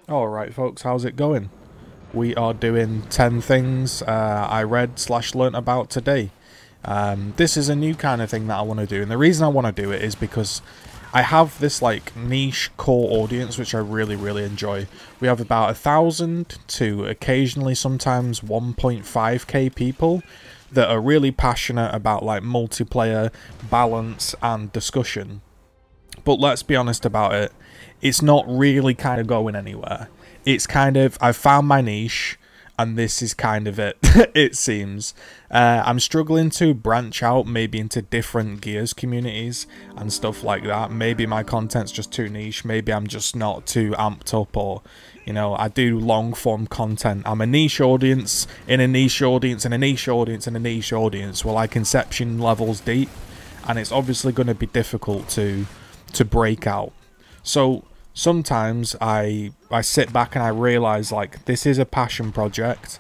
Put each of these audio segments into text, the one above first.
Alright folks, how's it going? We are doing 10 things I read / learnt about today. This is a new kind of thing that I want to do, and the reason I want to do it is because I have this like niche core audience which I really enjoy. We have about 1,000 to occasionally sometimes 1.5k people that are really passionate about like multiplayer, balance and discussion. But let's be honest about it, it's not really kind of going anywhere. It's kind of, I've found my niche, and this is kind of it, it seems. I'm struggling to branch out maybe into different Gears communities and stuff like that. Maybe my content's just too niche, maybe I'm just not too amped up, or, you know, I do long form content. I'm a niche audience, in a niche audience, and a niche audience, and a niche audience. Well, like Inception levels deep, and it's obviously going to be difficult to break out. So sometimes I sit back and I realize like this is a passion project.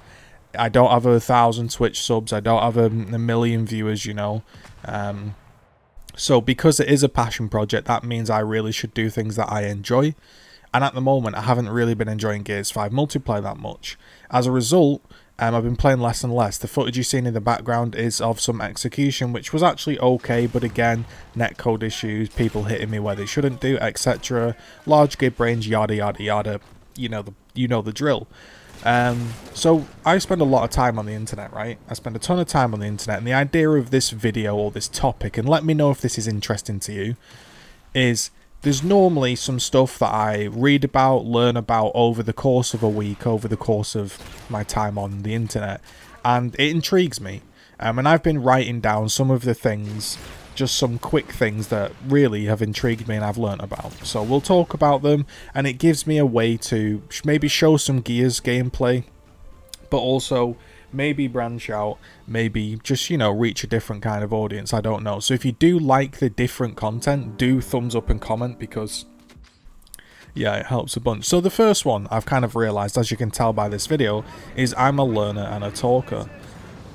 I don't have 1,000 Twitch subs, I don't have a million viewers, you know. So because it is a passion project, that means I really should do things that I enjoy. And at the moment I haven't really been enjoying Gears 5 multiplayer that much. As a result, I've been playing less and less. The footage you've seen in the background is of some execution, which was actually okay, but again, netcode issues, people hitting me where they shouldn't do, etc. Large gib range, yada yada yada. You know the drill. So I spend a lot of time on the internet, right? I spend a ton of time on the internet, and the idea of this video or this topic, and let me know if this is interesting to you, is there's normally some stuff that I read about, learn about over the course of a week, over the course of my time on the internet, and it intrigues me. And I've been writing down some of the things, just some quick things that really have intrigued me and I've learnt about. So we'll talk about them, and it gives me a way to maybe show some Gears gameplay, but also maybe branch out, maybe just, you know, reach a different kind of audience. I don't know. So if you do like the different content, do thumbs up and comment, because yeah, it helps a bunch. So the first one I've kind of realized, as you can tell by this video, is I'm a learner and a talker.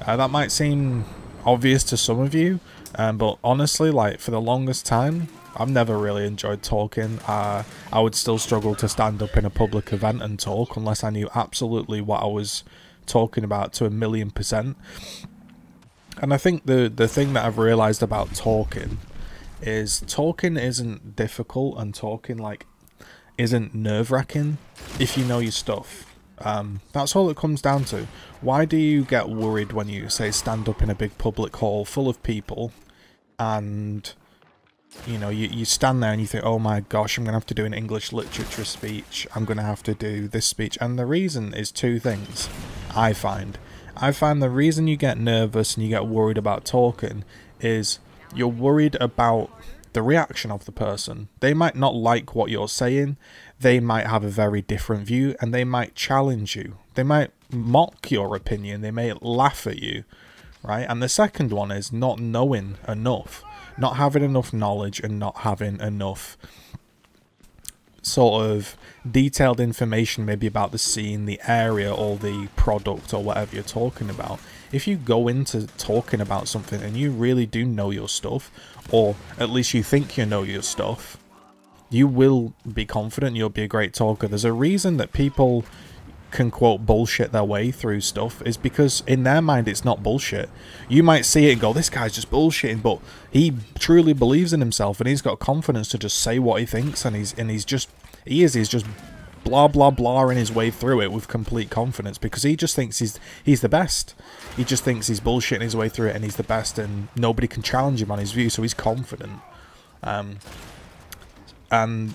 That might seem obvious to some of you, but honestly, like, for the longest time I've never really enjoyed talking. I would still struggle to stand up in a public event and talk unless I knew absolutely what I was talking about to 1,000,000%. And I think the thing that I've realized about talking is talking isn't difficult, and talking like isn't nerve-wracking if you know your stuff. That's all it comes down to. Why do you get worried when you say stand up in a big public hall full of people, and you know, you stand there and you think, oh my gosh, I'm going to have to do an English literature speech, I'm going to have to do this speech. And the reason is two things, I find. The reason you get nervous and you get worried about talking is you're worried about the reaction of the person. They might not like what you're saying, they might have a very different view, and they might challenge you. They might mock your opinion, they may laugh at you, right? And the second one is not knowing enough. Not having enough knowledge and not having enough sort of detailed information maybe about the scene, the area, or the product, or whatever you're talking about. If you go into talking about something and you really do know your stuff, or at least you think you know your stuff, you will be confident, you'll be a great talker. There's a reason that people can quote bullshit their way through stuff, is because in their mind it's not bullshit. You might see it and go, this guy's just bullshitting, but he truly believes in himself and he's got confidence to just say what he thinks, and he's just blah blah blah in his way through it with complete confidence, because he just thinks he's the best. He just thinks he's bullshitting his way through it and he's the best, and nobody can challenge him on his view, so he's confident. And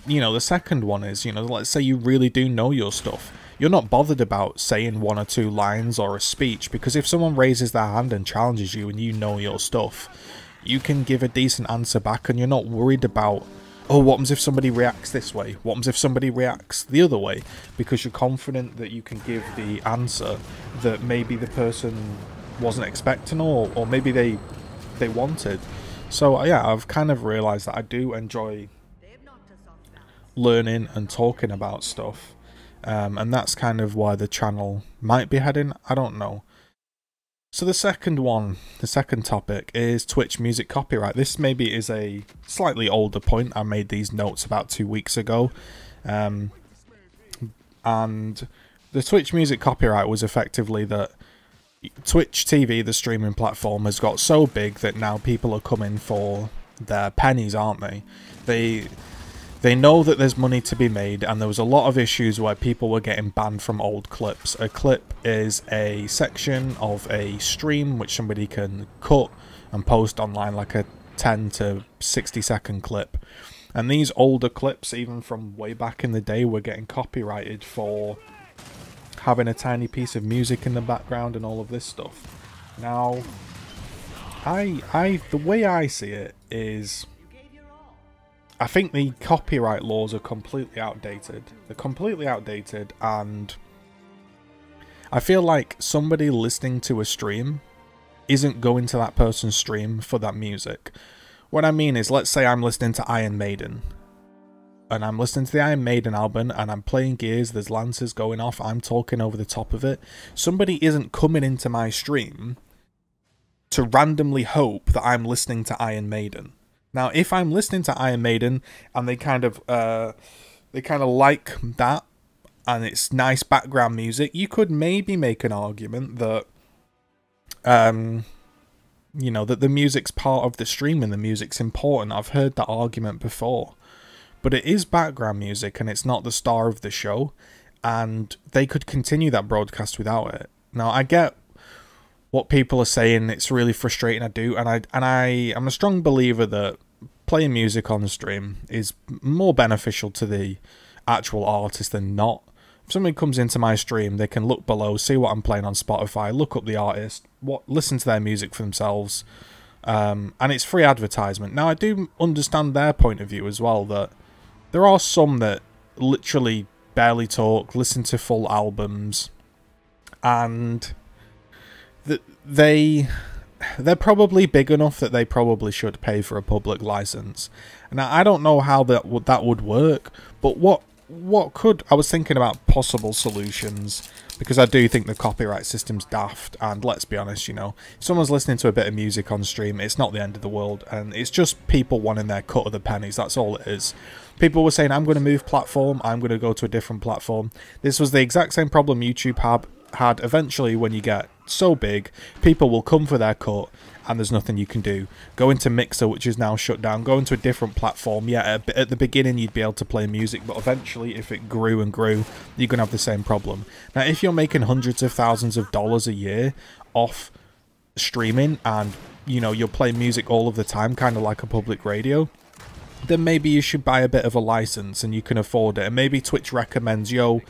you know, the second one is, you know, let's say you really do know your stuff. You're not bothered about saying 1 or 2 lines or a speech, because if someone raises their hand and challenges you and you know your stuff, you can give a decent answer back, and you're not worried about, oh, what happens if somebody reacts this way? What happens if somebody reacts the other way? Because you're confident that you can give the answer that maybe the person wasn't expecting, or maybe they wanted. So yeah, I've kind of realised that I do enjoy learning and talking about stuff. And that's kind of why the channel might be heading, I don't know. So the second topic is Twitch music copyright. This maybe is a slightly older point. I made these notes about 2 weeks ago. and the Twitch music copyright was effectively that Twitch TV, the streaming platform, has got so big that now people are coming for their pennies, aren't they? They know that there's money to be made, and there was a lot of issues where people were getting banned from old clips. A clip is a section of a stream which somebody can cut and post online, like a 10 to 60 second clip. And these older clips, even from way back in the day, were getting copyrighted for having a tiny piece of music in the background and all of this stuff. Now, the way I see it is, I think the copyright laws are completely outdated. They're completely outdated, and I feel like somebody listening to a stream isn't going to that person's stream for that music. What I mean is, let's say I'm listening to Iron Maiden, and I'm listening to the Iron Maiden album, and I'm playing Gears, there's lances going off, I'm talking over the top of it. Somebody isn't coming into my stream to randomly hope that I'm listening to Iron Maiden. Now, if I'm listening to Iron Maiden and they kind of like that, and it's nice background music, you could maybe make an argument that, you know, that the music's part of the stream and the music's important. I've heard that argument before, but it is background music and it's not the star of the show, and they could continue that broadcast without it. Now, I get what people are saying. It's really frustrating. I do, and I'm a strong believer that playing music on the stream is more beneficial to the actual artist than not. If somebody comes into my stream, they can look below, see what I'm playing on Spotify, look up the artist, listen to their music for themselves, and it's free advertisement. Now, I do understand their point of view as well, that there are some that literally barely talk, listen to full albums, and they're probably big enough that they probably should pay for a public license. Now, I don't know how that would work, but what could... I was thinking about possible solutions, because I do think the copyright system's daft, and let's be honest, you know, if someone's listening to a bit of music on stream, it's not the end of the world, and it's just people wanting their cut of the pennies, that's all it is. People were saying, I'm going to move platform, I'm going to go to a different platform. This was the exact same problem YouTube had eventually. When you get so big, people will come for their cut, and there's nothing you can do. Go into Mixer, which is now shut down, go into a different platform. Yeah, at the beginning you'd be able to play music, but eventually, if it grew and grew, you're going to have the same problem. Now, if you're making hundreds of thousands of dollars a year off streaming, and, you know, you're playing music all of the time, kind of like a public radio, then maybe you should buy a bit of a license and you can afford it. And maybe Twitch recommends, yo,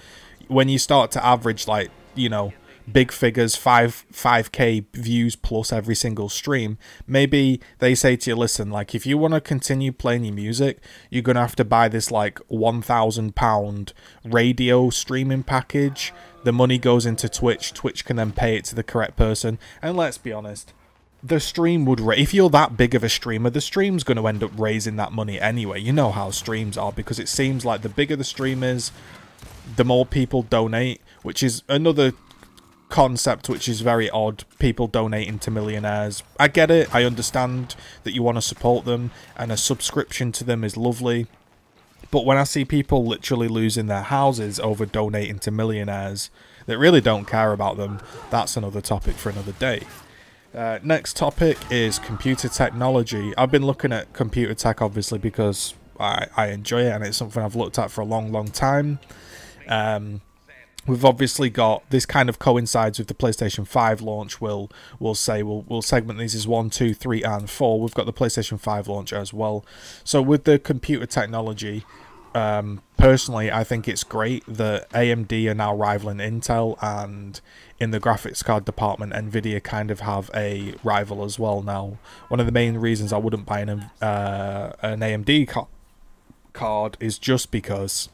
when you start to average, like, you know, big figures, 5k views plus every single stream, maybe they say to you, listen, like, if you want to continue playing your music, you're gonna have to buy this like £1,000 radio streaming package. The money goes into Twitch can then pay it to the correct person. And let's be honest, the stream would if you're that big of a streamer, the stream's going to end up raising that money anyway. You know how streams are, because it seems like the bigger the stream is, the more people donate, which is another concept which is very odd. People donating to millionaires. I get it. I understand that you want to support them, and a subscription to them is lovely. But when I see people literally losing their houses over donating to millionaires that really don't care about them, that's another topic for another day. Next topic is computer technology. I've been looking at computer tech, obviously, because I enjoy it, and it's something I've looked at for a long time. We've obviously got, this kind of coincides with the PlayStation 5 launch. We'll segment these as 1, 2, 3, and 4. We've got the PlayStation 5 launch as well. So with the computer technology, personally, I think it's great that AMD are now rivaling Intel, and in the graphics card department, Nvidia kind of have a rival as well now. One of the main reasons I wouldn't buy an AMD card is just because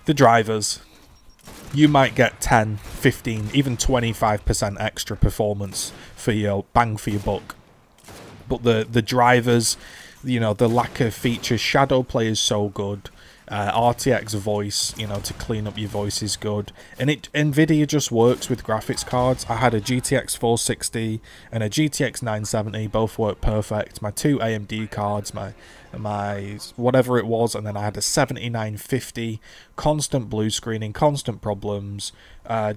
the drivers, you might get 10, 15, even 25% extra performance for your bang for your buck. But the drivers, you know, the lack of features, shadow play is so good. RTX voice, you know, to clean up your voice is good. And Nvidia just works with graphics cards. I had a GTX 460 and a GTX 970, both work perfect. My two AMD cards, my my whatever it was, and then I had a 7950, constant blue screening, constant problems, and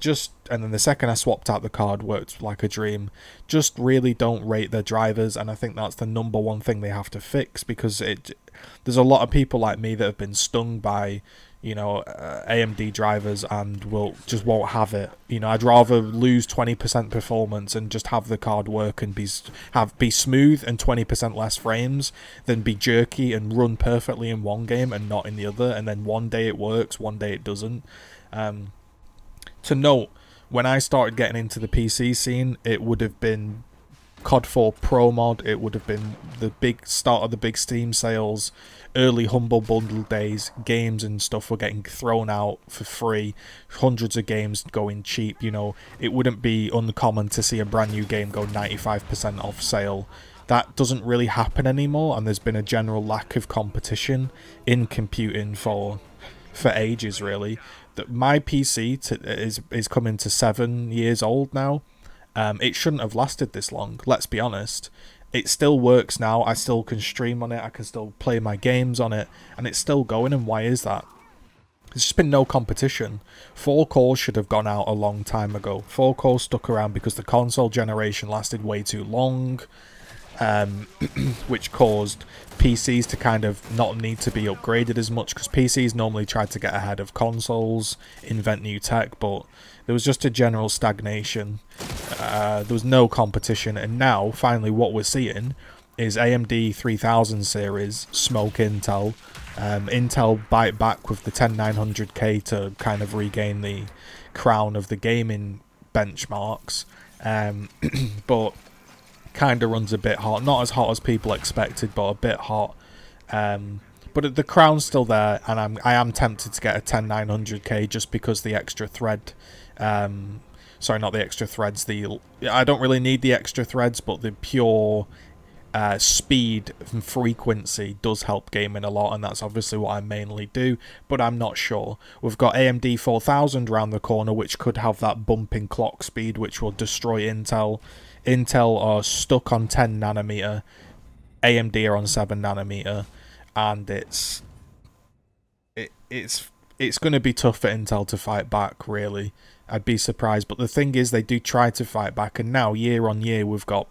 then the second I swapped out the card, worked like a dream. Just really don't rate their drivers, and I think that's the number one thing they have to fix, because there's a lot of people like me that have been stung by, you know, AMD drivers and won't have it. You know, I'd rather lose 20% performance and just have the card work and be smooth and 20% less frames than be jerky and run perfectly in one game and not in the other, and then one day it works, one day it doesn't. To note, when I started getting into the PC scene, it would have been COD 4 Pro Mod, it would have been the big start of the big Steam sales, early Humble Bundle days, games and stuff were getting thrown out for free, hundreds of games going cheap. You know, it wouldn't be uncommon to see a brand new game go 95% off sale. That doesn't really happen anymore, and there's been a general lack of competition in computing for ages, really. My PC is coming to 7 years old now. It shouldn't have lasted this long, let's be honest. It still works now, I still can stream on it, I can still play my games on it, and it's still going, and why is that? There's just been no competition. 4 cores should have gone out a long time ago. 4 cores stuck around because the console generation lasted way too long, which caused PCs to kind of not need to be upgraded as much, because PCs normally try to get ahead of consoles, invent new tech, but there was just a general stagnation. There was no competition, and now finally what we're seeing is AMD 3000 series smoke Intel. Intel bite back with the 10900K to kind of regain the crown of the gaming benchmarks, but kind of runs a bit hot. Not as hot as people expected, but a bit hot. But the crown's still there, and I am tempted to get a 10900K just because the extra thread. Sorry, not the extra threads. I don't really need the extra threads, but the pure speed and frequency does help gaming a lot, and that's obviously what I mainly do, but I'm not sure. We've got AMD 4000 around the corner, which could have that bumping clock speed, which will destroy Intel. Intel are stuck on 10 nanometer, AMD are on 7 nanometer, and it's going to be tough for Intel to fight back, really. I'd be surprised, but the thing is, they do try to fight back, and now year on year we've got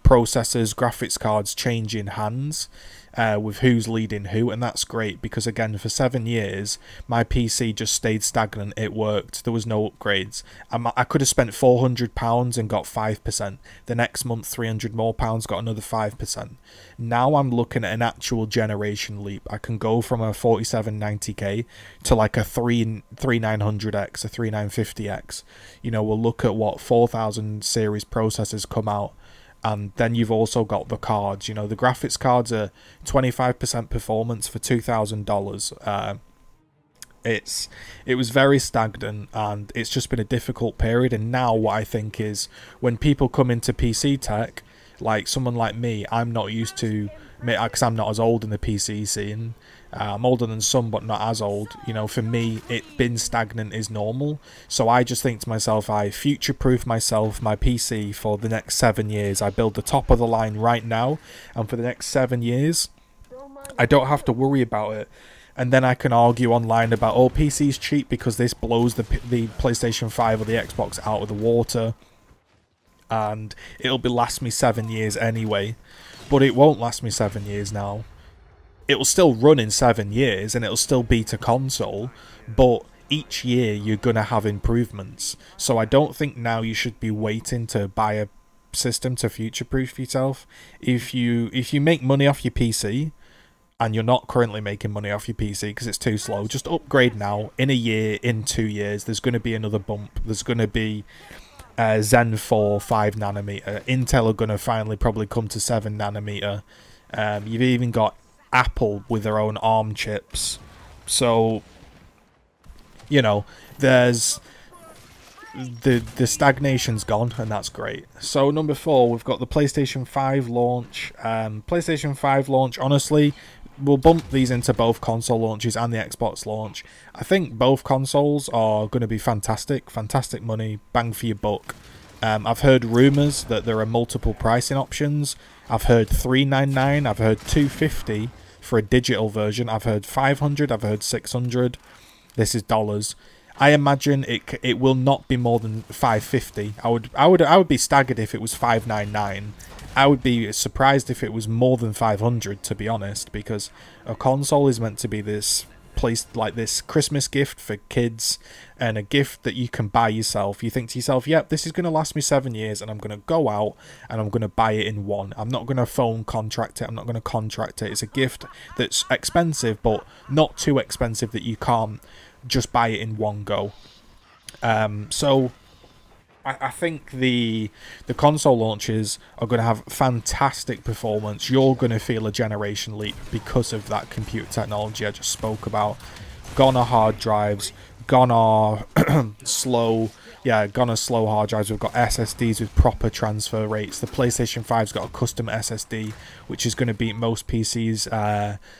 processors, graphics cards changing hands with who's leading who, and that's great, because again, for 7 years my PC just stayed stagnant. It worked, there was no upgrades. I could have spent £400 and got 5%, the next month £300 more, got another 5%. Now I'm looking at an actual generation leap. I can go from a 4790K to like a 3900X, a 3950X. You know, we'll look at what 4000 series processors come out, and then you've also got the cards. You know, the graphics cards are 25% performance for $2,000. It was very stagnant, and it's just been a difficult period. And now what I think is, when people come into PC tech, like someone like me, I'm not used to, because I'm not as old in the PC scene. I'm older than some, but not as old. You know, for me, it being stagnant is normal. So I just think to myself, I future-proof myself, my PC, for the next 7 years. I build the top of the line right now, and for the next 7 years, I don't have to worry about it. And then I can argue online about, oh, PC's cheap because this blows the PlayStation 5 or the Xbox out of the water, and it'll last me 7 years anyway. But it won't last me 7 years now. It will still run in 7 years, and it'll still beat a console, but each year you're going to have improvements. So I don't think now you should be waiting to buy a system to future-proof yourself. If you make money off your PC, and you're not currently making money off your PC because it's too slow, just upgrade now. In a year, in 2 years, there's going to be another bump. There's going to be Zen 4, 5 nanometer. Intel are going to finally probably come to 7 nanometer. You've even got Apple with their own ARM chips. So, you know, there's the stagnation's gone, and that's great. So number 4, we've got the PlayStation 5 launch. PlayStation 5 launch, honestly, we'll bump these into both console launches and the Xbox launch. I think both consoles are going to be fantastic money, bang for your buck. I've heard rumours that there are multiple pricing options. I've heard $399, I've heard $250 for a digital version. I've heard 500, I've heard 600. This is dollars. I imagine it will not be more than 550. I would be staggered if it was 599. I would be surprised if it was more than 500, to be honest, because a console is meant to be this place, like this Christmas gift for kids, and a gift that you can buy yourself. You think to yourself, yep, this is going to last me 7 years, and I'm going to go out and I'm going to buy it in one. I'm not going to phone contract it. I'm not going to contract it. It's a gift that's expensive, but not too expensive that you can't just buy it in one go. So I think the console launches are going to have fantastic performance. You're going to feel a generation leap because of that computer technology I just spoke about. Gone are hard drives, gone are slow hard drives. We've got SSDs with proper transfer rates. The PlayStation 5's got a custom SSD, which is going to beat most PCs'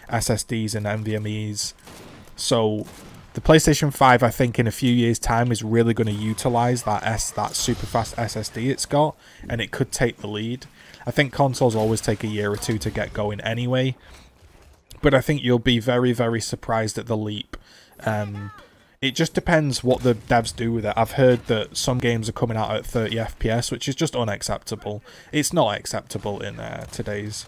SSDs and NVMe's. So the PlayStation 5, I think, in a few years' time is really going to utilize that super fast SSD it's got, and it could take the lead. I think consoles always take a year or two to get going anyway, but I think you'll be very, very surprised at the leap. It just depends what the devs do with it. I've heard that some games are coming out at 30 FPS, which is just unacceptable. It's not acceptable in today's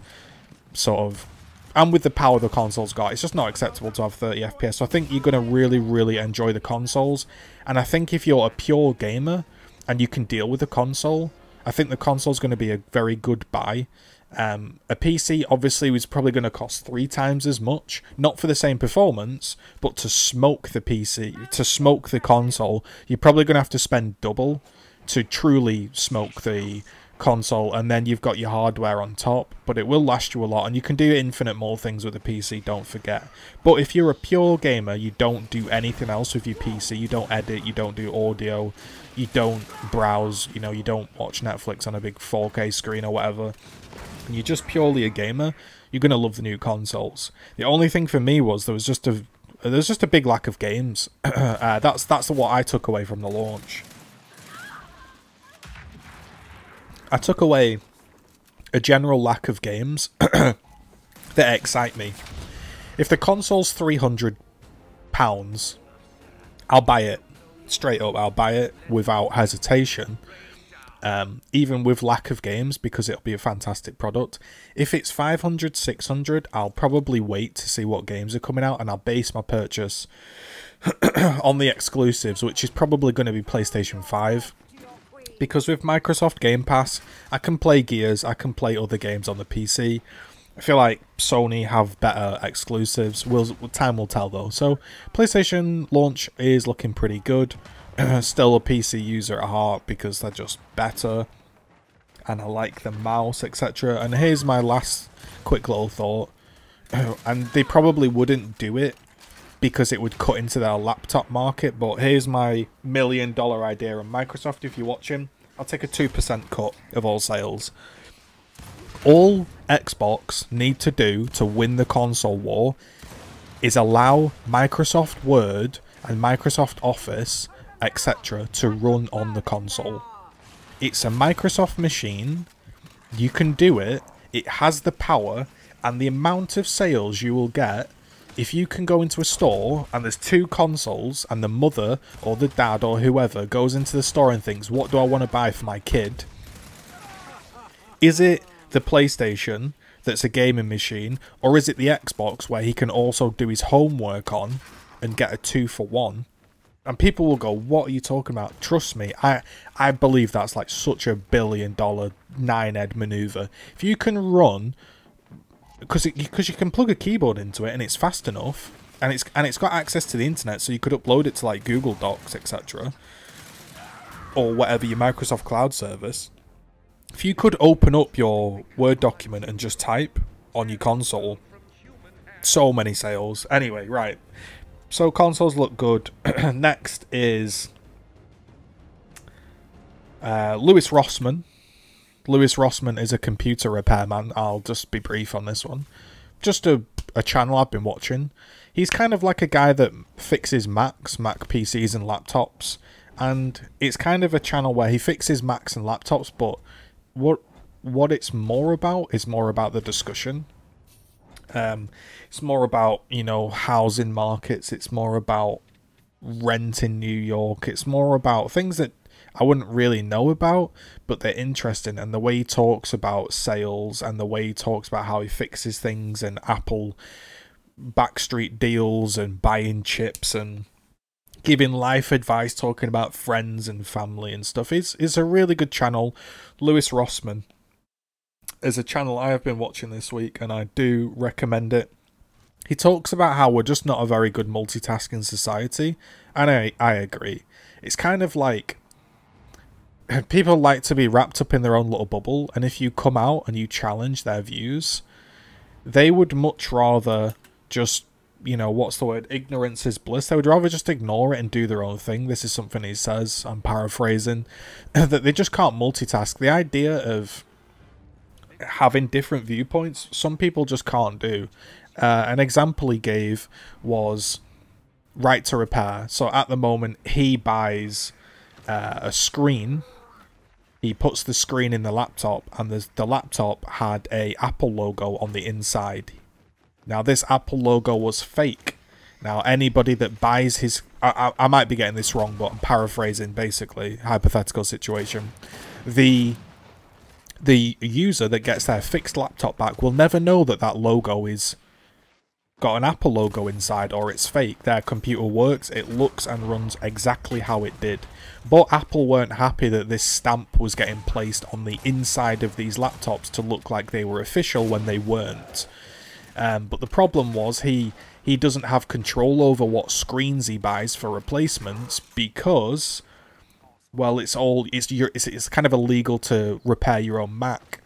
sort of... And with the power the console's got, it's just not acceptable to have 30 FPS. So I think you're going to really, really enjoy the consoles. And I think if you're a pure gamer and you can deal with the console, I think the console's going to be a very good buy. A PC obviously was probably going to cost 3 times as much, not for the same performance, but to smoke the PC, to smoke the console, you're probably going to have to spend double to truly smoke the console, and then you've got your hardware on top, but it will last you a lot, and you can do infinite more things with a PC, don't forget. But if you're a pure gamer, you don't do anything else with your PC, you don't edit, you don't do audio, you don't browse, you know, you don't watch Netflix on a big 4K screen or whatever, and you're just purely a gamer, you're going to love the new consoles. The only thing for me was there's just a big lack of games. That's what I took away from the launch. I took away a general lack of games that excite me. If the console's £300, I'll buy it. Straight up, I'll buy it without hesitation. Even with lack of games, because it'll be a fantastic product. If it's 500, 600, I'll probably wait to see what games are coming out, and I'll base my purchase on the exclusives, which is probably going to be PlayStation 5. Because with Microsoft Game Pass, I can play Gears, I can play other games on the PC. I feel like Sony have better exclusives. Time will tell though. So PlayStation launch is looking pretty good. Still a PC user at heart because they're just better. And I like the mouse, etc. And here's my last quick little thought. And they probably wouldn't do it because it would cut into their laptop market, but here's my $1 million idea on Microsoft. If you're watching, I'll take a 2% cut of all sales. All Xbox need to do to win the console war is allow Microsoft Word and Microsoft Office, etc. to run on the console. It's a Microsoft machine, you can do it, it has the power, and the amount of sales you will get. If you can go into a store and there's 2 consoles and the mother or the dad or whoever goes into the store and thinks, what do I want to buy for my kid? Is it the PlayStation that's a gaming machine, or is it the Xbox where he can also do his homework on and get a 2-for-1? And people will go, what are you talking about? Trust me, I believe that's like such a $1 billion 9-head maneuver. If you can run... Because you can plug a keyboard into it and it's fast enough, and it's got access to the internet, so you could upload it to like Google Docs, etc., or whatever your Microsoft Cloud service. If you could open up your Word document and just type on your console, so many sales. Anyway, right. So consoles look good. Next is Lewis Rossman. Lewis Rossman is a computer repairman. I'll just be brief on this one. Just a channel I've been watching. He's kind of like a guy that fixes Mac PCs and laptops. And it's kind of a channel where he fixes Macs and laptops, but what it's more about is more about the discussion. It's more about, you know, housing markets. It's more about rent in New York. It's more about things that I wouldn't really know about, but they're interesting. And the way he talks about sales and the way he talks about how he fixes things and Apple backstreet deals and buying chips and giving life advice, talking about friends and family and stuff. It's a really good channel. Lewis Rossman is a channel I have been watching this week, and I do recommend it. He talks about how we're just not a very good multitasking society, and I agree. It's kind of like people like to be wrapped up in their own little bubble, and if you come out and you challenge their views, they would much rather just, you know, what's the word? Ignorance is bliss. They would rather just ignore it and do their own thing. This is something he says, I'm paraphrasing, that they just can't multitask. The idea of having different viewpoints, some people just can't do. An example he gave was right to repair. So at the moment, he buys a screen. He puts the screen in the laptop, and the laptop had a Apple logo on the inside. Now, this Apple logo was fake. Now, anybody that buys his... I might be getting this wrong, but I'm paraphrasing, basically. Hypothetical situation. The user that gets their fixed laptop back will never know that that logo is got an Apple logo inside, or it's fake. Their computer works, it looks and runs exactly how it did. But Apple weren't happy that this stamp was getting placed on the inside of these laptops to look like they were official when they weren't. But the problem was he doesn't have control over what screens he buys for replacements because, well, it's kind of illegal to repair your own Mac.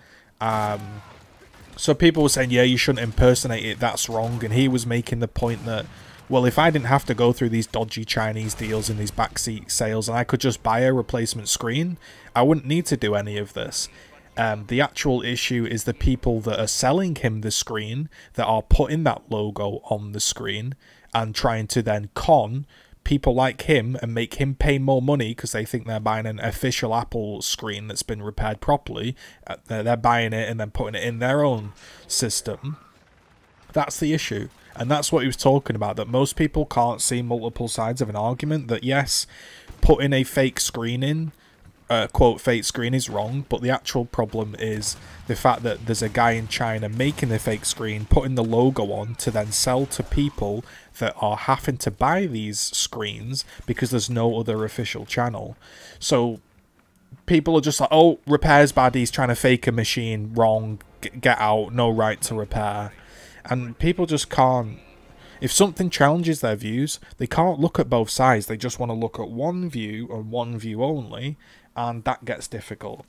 So people were saying, yeah, you shouldn't impersonate it, that's wrong. And he was making the point that, well, if I didn't have to go through these dodgy Chinese deals and these backseat sales and I could just buy a replacement screen, I wouldn't need to do any of this. The actual issue is the people that are selling him the screen, that are putting that logo on the screen and trying to then con people like him and make him pay more money because they think they're buying an official Apple screen that's been repaired properly. They're buying it and then putting it in their own system. That's the issue. And that's what he was talking about, that most people can't see multiple sides of an argument, that yes, putting a fake screen in, quote, fake screen is wrong, but the actual problem is the fact that there's a guy in China making the fake screen, putting the logo on to then sell to people that are having to buy these screens because there's no other official channel. So people are just like, oh, repairs baddies trying to fake a machine, wrong, get out, no right to repair. And people just can't, if something challenges their views, they can't look at both sides. They just want to look at one view and one view only, and that gets difficult.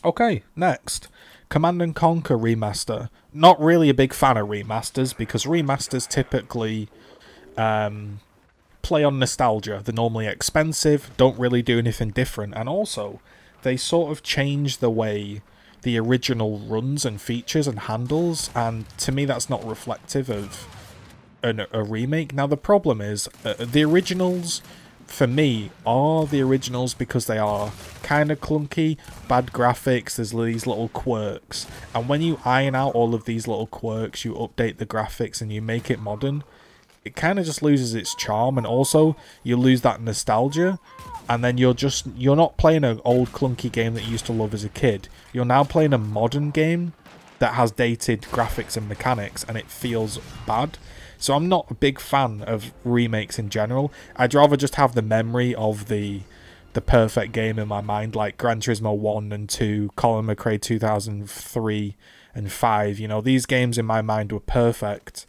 Okay, next. Command & Conquer Remaster. Not really a big fan of remasters, because remasters typically play on nostalgia. They're normally expensive, don't really do anything different, and also, they sort of change the way the original runs and features and handles, and to me that's not reflective of a remake. Now the problem is, the originals, for me, are the originals because they are kind of clunky, bad graphics, there's these little quirks, and when you iron out all of these little quirks, you update the graphics and you make it modern, it kind of just loses its charm, and also you lose that nostalgia, and then you're not playing an old clunky game that you used to love as a kid. You're now playing a modern game that has dated graphics and mechanics, and it feels bad. So I'm not a big fan of remakes in general. I'd rather just have the memory of the perfect game in my mind, like Gran Turismo 1 and 2, Colin McRae 2003 and 5. You know, these games in my mind were perfect.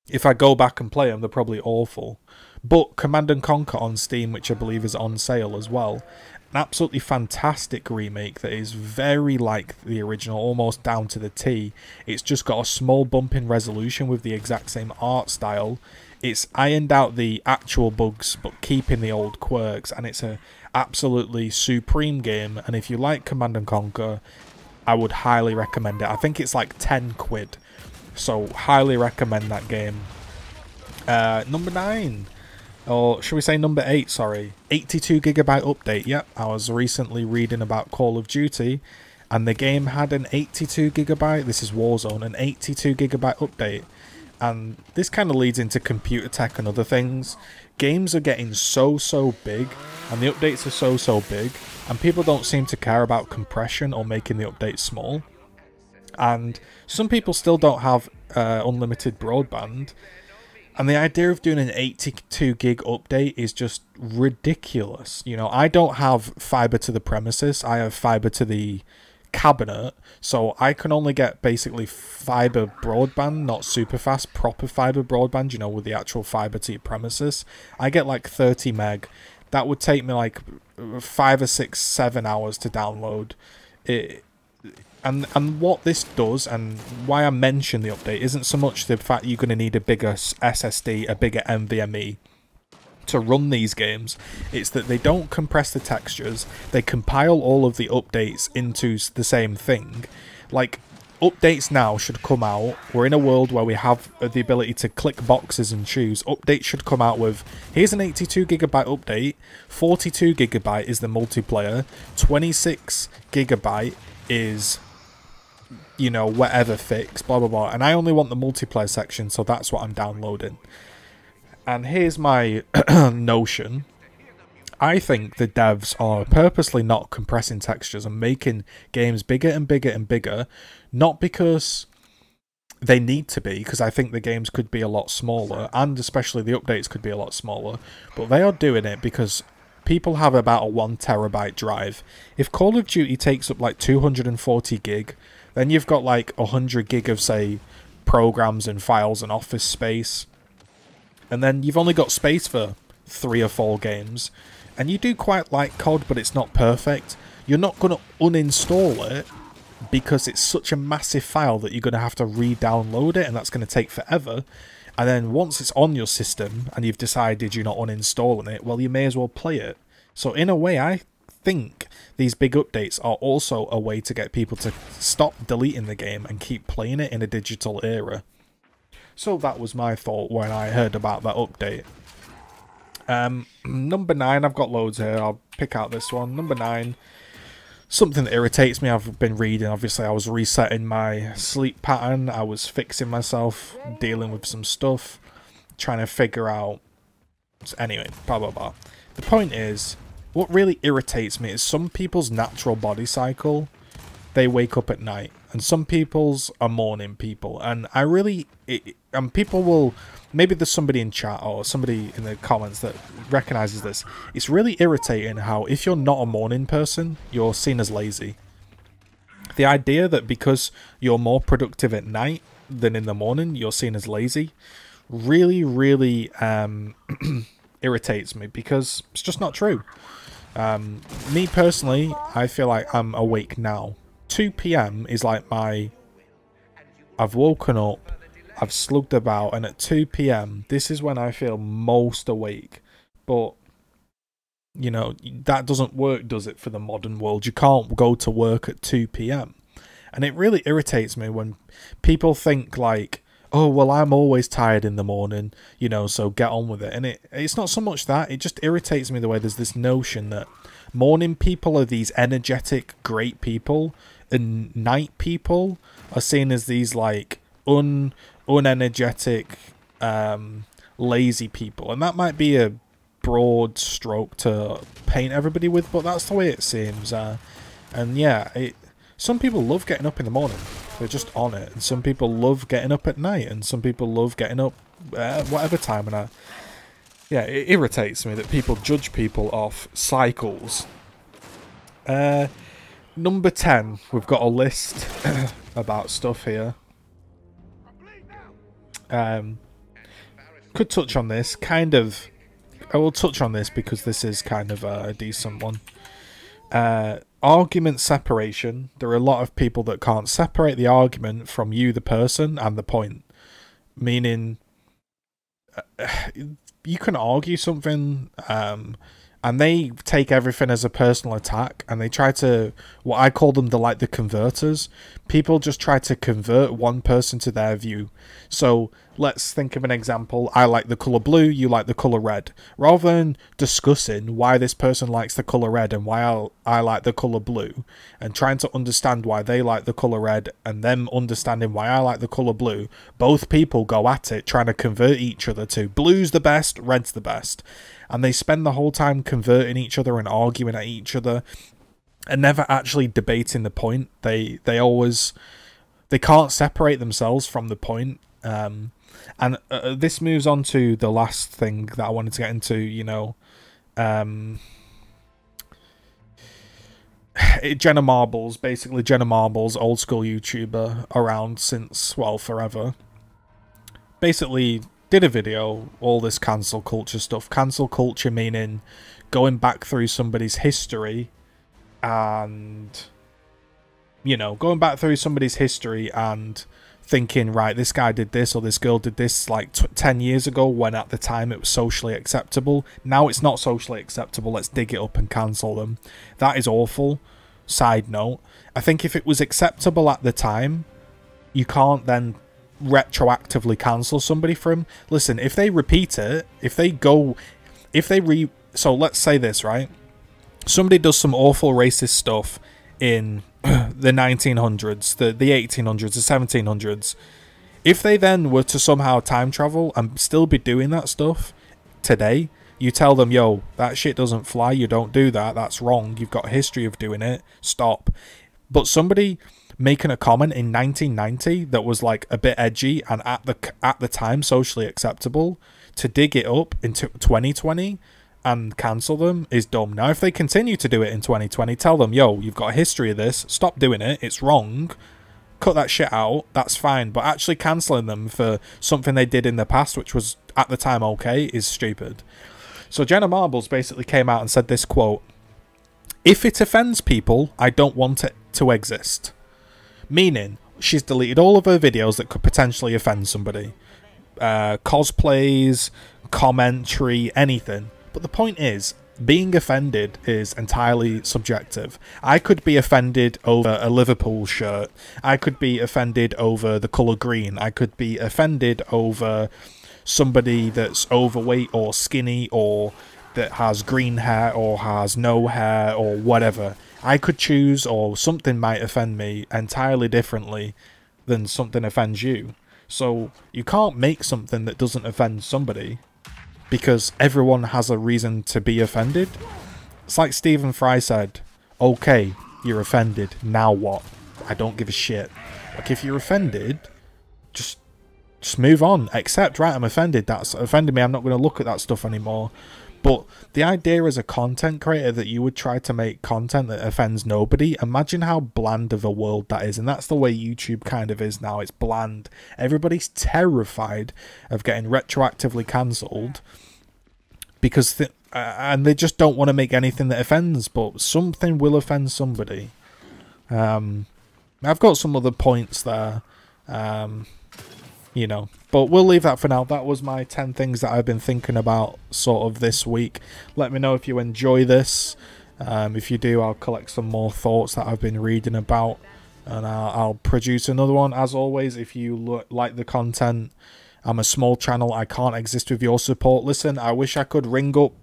If I go back and play them, they're probably awful. But Command & Conquer on Steam, which I believe is on sale as well, an absolutely fantastic remake that is very like the original, almost down to the T. It's just got a small bump in resolution with the exact same art style. It's ironed out the actual bugs, but keeping the old quirks, and it's a absolutely supreme game. And if you like Command & Conquer, I would highly recommend it. I think it's like 10 quid. So, highly recommend that game. Number 9. Or should we say number 8, sorry. 82GB update. Yep, I was recently reading about Call of Duty. and the game had an 82GB, this is Warzone, an 82GB update. And this kind of leads into computer tech and other things. Games are getting so big, and the updates are so big, and people don't seem to care about compression or making the updates small. And some people still don't have unlimited broadband, and the idea of doing an 82GB update is just ridiculous. You know, I don't have fiber to the premises, I have fiber to the cabinet, so I can only get basically fiber broadband, not super fast, proper fiber broadband, you know, with the actual fiber to your premises. I get like 30 meg. That would take me like 5 or 6, 7 hours to download it. And what this does, and why I mention the update, isn't so much the fact you're going to need a bigger SSD, a bigger NVMe to run these games. It's that they don't compress the textures, they compile all of the updates into the same thing. Like, updates now should come out, we're in a world where we have the ability to click boxes and choose. Updates should come out with, here's an 82GB update, 42GB is the multiplayer, 26GB is, you know, whatever fix, blah blah blah, and I only want the multiplayer section, so that's what I'm downloading. And here's my notion. I think the devs are purposely not compressing textures and making games bigger and bigger and bigger, not because they need to be, because I think the games could be a lot smaller, and especially the updates could be a lot smaller, but they are doing it because people have about a 1TB drive. If Call of Duty takes up like 240 gig, then you've got like 100 gig of, say, programs and files and office space. And then you've only got space for 3 or 4 games. And you do quite like COD, but it's not perfect. You're not going to uninstall it because it's such a massive file that you're going to have to re-download it, and that's going to take forever. And then once it's on your system and you've decided you're not uninstalling it, well, you may as well play it. So in a way, I think these big updates are also a way to get people to stop deleting the game and keep playing it in a digital era. So that was my thought when I heard about that update. Number 9, I've got loads here. I'll pick out this one. Number 9, something that irritates me. I've been reading. Obviously, I was resetting my sleep pattern. I was fixing myself, dealing with some stuff, trying to figure out. Anyway, blah blah blah. The point is, what really irritates me is some people's natural body cycle. They wake up at night, and some people's are morning people, and I really, and people will, maybe there's somebody in chat or somebody in the comments that recognizes this. It's really irritating how if you're not a morning person, you're seen as lazy. The idea that because you're more productive at night than in the morning, you're seen as lazy, really irritates me, because it's just not true. Me personally, I feel like I'm awake now. 2 PM is like I've woken up, I've slugged about, and at 2 PM, this is when I feel most awake. But, you know, that doesn't work, does it, for the modern world? You can't go to work at 2 PM. And it really irritates me when people think like, oh, well, I'm always tired in the morning, you know, so get on with it. And it's not so much that, it just irritates me the way there's this notion that morning people are these energetic, great people, and night people are seen as these like unenergetic, lazy people. And that might be a broad stroke to paint everybody with, but that's the way it seems. And yeah, some people love getting up in the morning, they're just on it, and some people love getting up at night, and some people love getting up whatever time. And yeah, it irritates me that people judge people off cycles. Number 10, we've got a list about stuff here. Could touch on this, kind of. I will touch on this because this is kind of a decent one. Argument separation. There are a lot of people that can't separate the argument from you, the person, and the point. Meaning, you can argue something, and they take everything as a personal attack, and they try to, what I call them, the converters. People just try to convert one person to their view. So let's think of an example. I like the colour blue, you like the colour red. Rather than discussing why this person likes the colour red and why I like the colour blue, and trying to understand why they like the colour red and them understanding why I like the colour blue, both people go at it trying to convert each other to blue's the best, red's the best. And they spend the whole time converting each other and arguing at each other and never actually debating the point. They can't separate themselves from the point. And this moves on to the last thing that I wanted to get into, you know. Jenna Marbles, basically Jenna Marbles, old school YouTuber, around since, well, forever. Basically did a video, all this cancel culture stuff. Cancel culture meaning going back through somebody's history and, you know, going back through somebody's history and thinking, right, this guy did this or this girl did this like 10 years ago when at the time it was socially acceptable. Now it's not socially acceptable. Let's dig it up and cancel them. That is awful. Side note, I think if it was acceptable at the time, you can't then retroactively cancel somebody from. Listen, if they repeat it, so let's say this, right? Somebody does some awful racist stuff in the 1900s, the 1800s, the 1700s. If they then were to somehow time travel and still be doing that stuff today, you tell them, yo, that shit doesn't fly, you don't do that, that's wrong, you've got a history of doing it, stop. But somebody making a comment in 1990 that was like a bit edgy and at the time socially acceptable, to dig it up into 2020 and cancel them is dumb. Now, if they continue to do it in 2020, tell them, yo, you've got a history of this, stop doing it, it's wrong, cut that shit out, that's fine. But actually cancelling them for something they did in the past, which was at the time okay, is stupid. So Jenna Marbles basically came out and said this quote: "If it offends people, I don't want it to exist." Meaning, she's deleted all of her videos that could potentially offend somebody. Cosplays, commentary, anything. But the point is, being offended is entirely subjective. I could be offended over a Liverpool shirt. I could be offended over the colour green. I could be offended over somebody that's overweight or skinny or that has green hair or has no hair or whatever. I could choose, or something might offend me entirely differently than something offends you. So you can't make something that doesn't offend somebody, because everyone has a reason to be offended. It's like Stephen Fry said, okay, you're offended, now what? I don't give a shit. Like, if you're offended, just move on. Accept, right, I'm offended, that's offended me, I'm not going to look at that stuff anymore. But the idea as a content creator that you would try to make content that offends nobody, imagine how bland of a world that is. And that's the way YouTube kind of is now. It's bland. Everybody's terrified of getting retroactively cancelled because and they just don't want to make anything that offends, but something will offend somebody. I've got some other points there, you know, but we'll leave that for now. That was my 10 things that I've been thinking about sort of this week. Let me know if you enjoy this. If you do, I'll collect some more thoughts that I've been reading about, and I'll produce another one. As always, if you like the content, I'm a small channel, I can't exist with your support. Listen, I wish I could ring up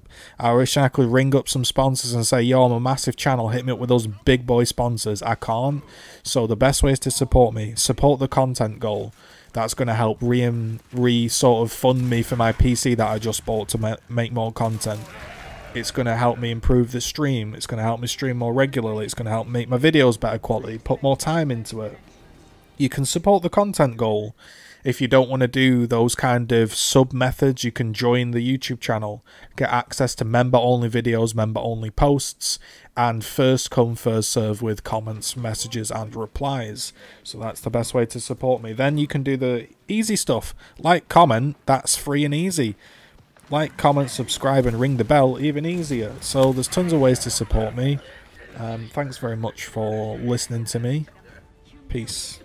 some sponsors and say, yo, I'm a massive channel, hit me up with those big boy sponsors. I can't. So the best way is to support me. Support the content goal. That's going to help sort of fund me for my PC that I just bought to make more content. It's going to help me improve the stream. It's going to help me stream more regularly. It's going to help make my videos better quality, put more time into it. You can support the content goal. If you don't want to do those kind of sub methods, you can join the YouTube channel, get access to member-only videos, member-only posts, and first come, first serve with comments, messages, and replies. So that's the best way to support me. Then you can do the easy stuff, like comment, that's free and easy. Like, comment, subscribe, and ring the bell, even easier. So there's tons of ways to support me. Thanks very much for listening to me. Peace.